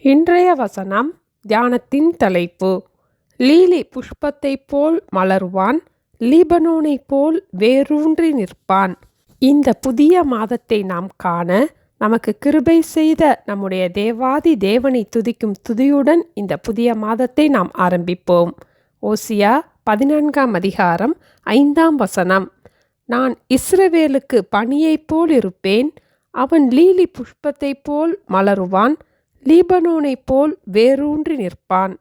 இன்றைய வசனம் தியானத்தின் தலைப்பு: லீலி புஷ்பத்தைப் போல் மலருவான், லீபனோனைப் போல் வேரூன்றி நிற்பான். இந்த புதிய மாதத்தை நாம் காண நமக்கு கிருபை செய்த நம்முடைய தேவாதி தேவனை துதிக்கும் துதியுடன் இந்த புதிய மாதத்தை நாம் ஆரம்பிப்போம். ஓசியா 14ஆம் அதிகாரம் 5ஆம் வசனம்: நான் இஸ்ரவேலுக்கு பனியைப் போல் இருப்பேன், அவன் லீலி புஷ்பத்தைப் போல் மலருவான், லீபனோனைப் போல் வேரூன்றி நிற்பான்.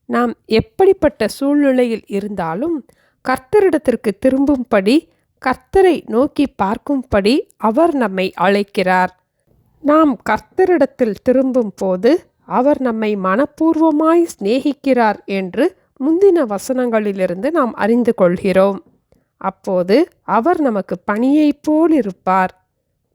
நாம் எப்படிப்பட்ட சூழ்நிலையில் இருந்தாலும் கர்த்தரிடத்திற்கு திரும்பும்படி, கர்த்தரை நோக்கி பார்க்கும்படி அவர் நம்மை அழைக்கிறார். நாம் கர்த்தரிடத்தில் திரும்பும் போது அவர் நம்மை மனப்பூர்வமாய் சிநேகிக்கிறார் என்று முந்தின வசனங்களிலிருந்து நாம் அறிந்து கொள்கிறோம். அப்போது அவர் நமக்கு பனியைப் போல் இருப்பார்.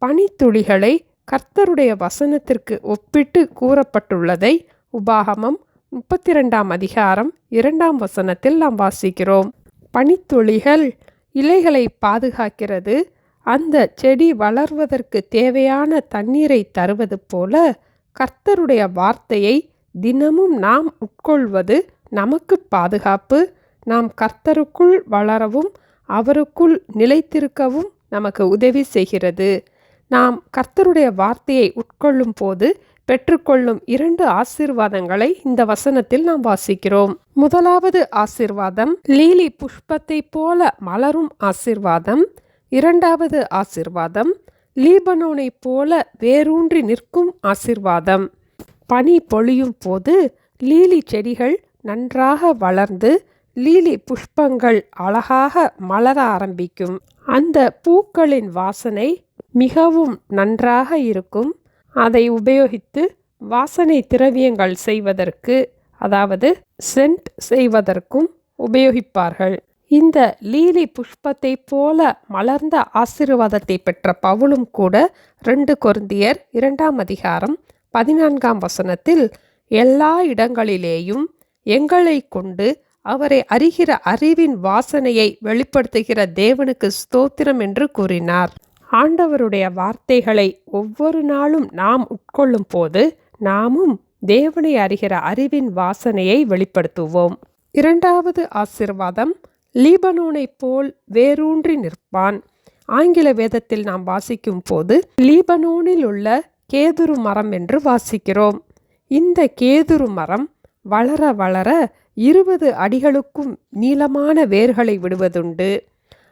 பனித்துளிகளை கர்த்தருடைய வசனத்திற்கு ஒப்பிட்டு கூறப்பட்டுள்ளதை உபாகமம் 32ஆம் அதிகாரம் 2ஆம் வசனத்தில் நாம் வாசிக்கிறோம். பனித்துளிகள் இலைகளை பாதுகாக்கிறது. அந்த செடி வளர்வதற்கு தேவையான தண்ணீரை தருவது போல கர்த்தருடைய வார்த்தையை தினமும் நாம் உட்கொள்வது நமக்கு பாதுகாப்பு. நாம் கர்த்தருக்குள் வளரவும் அவருக்குள் நிலைத்திருக்கவும் நமக்கு உதவி செய்கிறது. நாம் கர்த்தருடைய வார்த்தையை உட்கொள்ளும் போது பெற்றுக்கொள்ளும் 2 ஆசீர்வாதங்களை இந்த வசனத்தில் நாம் வாசிக்கிறோம். முதலாவது ஆசீர்வாதம் லீலி புஷ்பத்தைப் போல மலரும் ஆசீர்வாதம். 2வது ஆசீர்வாதம் லீபனோனைப் போல வேரூன்றி நிற்கும் ஆசீர்வாதம். பனி பொழியும் போது லீலி செடிகள் நன்றாக வளர்ந்து லீலி புஷ்பங்கள் அழகாக மலர ஆரம்பிக்கும். அந்த பூக்களின் வாசனை மிகவும் நன்றாக இருக்கும். அதை உபயோகித்து வாசனை திரவியங்கள் செய்வதற்கு, அதாவது சென்ட் செய்வதற்கும் உபயோகிப்பார்கள். இந்த லீலி புஷ்பத்தைப் போல மலர்ந்த ஆசீர்வாதத்தை பெற்ற பவுலும் கூட 2 கொரிந்தியர் 2ஆம் அதிகாரம் 14ஆம் வசனத்தில், எல்லா இடங்களிலேயும் எங்களை கொண்டு அவரை அறிகிற அறிவின் வாசனையை வெளிப்படுத்துகிற தேவனுக்கு ஸ்தோத்திரம் என்று கூறினார். ஆண்டவருடைய வார்த்தைகளை ஒவ்வொரு நாளும் நாம் உட்கொள்ளும் போது நாமும் தேவனை அறிகிற அறிவின் வாசனையை வெளிப்படுத்துவோம். 2வது ஆசீர்வாதம் லீபனோனைப் போல் வேரூன்றி நிற்பான். ஆங்கில வேதத்தில் நாம் வாசிக்கும் போது லீபனோனில் உள்ள கேதுரு மரம் என்று வாசிக்கிறோம். இந்த கேதுரு மரம் வளர வளர 20 அடிகளுக்கும் நீளமான வேர்களை விடுவதுண்டு.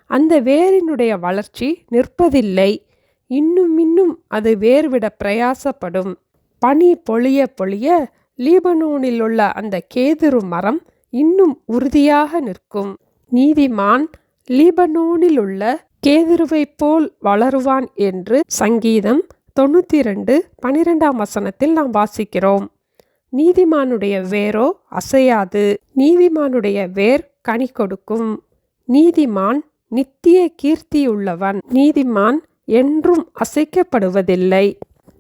அந்த வேரினுடைய வளர்ச்சி நிற்பதில்லை. இன்னும் அது வேர்விட பிரயாசப்படும். பனி பொழிய பொழிய லீபனோனில் உள்ள அந்த கேதுரு மரம் இன்னும் உறுதியாக நிற்கும். நீதிமான் லீபனோனில் உள்ள கேதுருவைப் போல் வளருவான் என்று சங்கீதம் 92:12ஆம் வசனத்தில் நாம் வாசிக்கிறோம். நீதிமானுடைய வேரோ அசையாது. நீதிமானுடைய வேர் கனி கொடுக்கும். நீதிமான் நித்திய கீர்த்தியுள்ளவன். நீதிமான் என்றும் அசைக்கப்படுவதில்லை.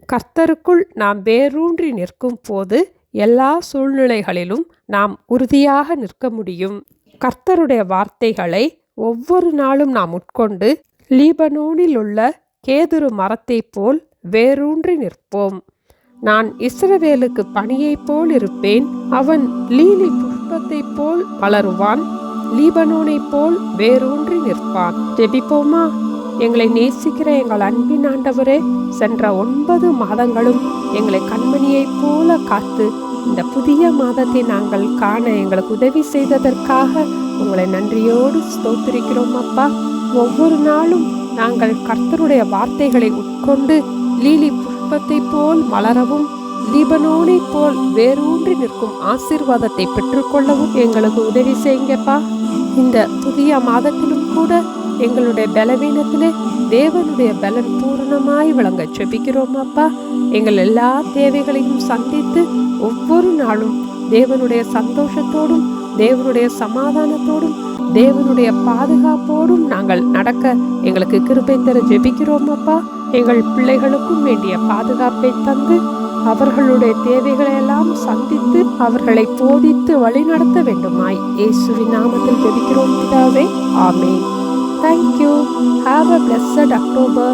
கர்த்தருக்குள் நாம் வேரூன்றி நிற்கும் போது எல்லா சூழ்நிலைகளிலும் நாம் உறுதியாக நிற்க முடியும். கர்த்தருடைய வார்த்தைகளை ஒவ்வொரு நாளும் நாம் உட்கொண்டு லீபனோனில் உள்ள கேதுரு மரத்தைப் போல் வேரூன்றி நிற்போம். நான் இஸ்ரவேலுக்கு பனியைப் போல் இருப்பேன், அவன் லீலி புஷ்பத்தைப் போல் வளருவான், லீபனோனைப் போல் வேரூன்றி நிற்பான். ஜெபிப்போமா? எங்களை நேசிக்கிற எங்கள் அன்பின் ஆண்டவரே, சென்ற 9 மாதங்களும் எங்களை கண்மணியைப் போல காத்து இந்த புதிய மாதத்தை நாங்கள் காண எங்களுக்கு உதவி செய்ததற்காக உங்களை நன்றியோடு ஸ்தோத்திரிக்கிறோம் அப்பா. ஒவ்வொரு நாளும் நாங்கள் கர்த்தருடைய வார்த்தைகளை உட்கொண்டு லீலி புஷ்பத்தை போல் மலரவும் லீபனோனை போல் வேரூன்றி நிற்கும் ஆசீர்வாதத்தை பெற்றுக்கொள்ளவும் எங்களுக்கு உதவி செய்யுங்கப்பா. இந்த புதிய மாதத்திலும் கூட எங்களுடைய பலவீனத்திலே தேவனுடைய பலன் பூரணமாய் விளங்க ஜெபிக்கிறோம் அப்பா. எங்கள் எல்லா தேவைகளையும் சந்தித்து ஒவ்வொரு நாளும் தேவனுடைய சந்தோஷத்தோடும் தேவனுடைய சமாதானத்தோடும் தேவனுடைய பாதுகாப்போடும் நாங்கள் நடக்க எங்களுக்கு கிருபை தர ஜெபிக்கிறோம் அப்பா. எங்கள் பிள்ளைகளுக்கும் வேண்டிய பாதுகாப்பை தந்து அவர்களுடைய தேவைகளை எல்லாம் சந்தித்து அவர்களை போதித்து வழிநடத்த வேண்டுமாய் இயேசுவின் நாமத்தில் ஜெபிக்கிறோம் பிதாவே. ஆமென். Thank you. Have a blessed October.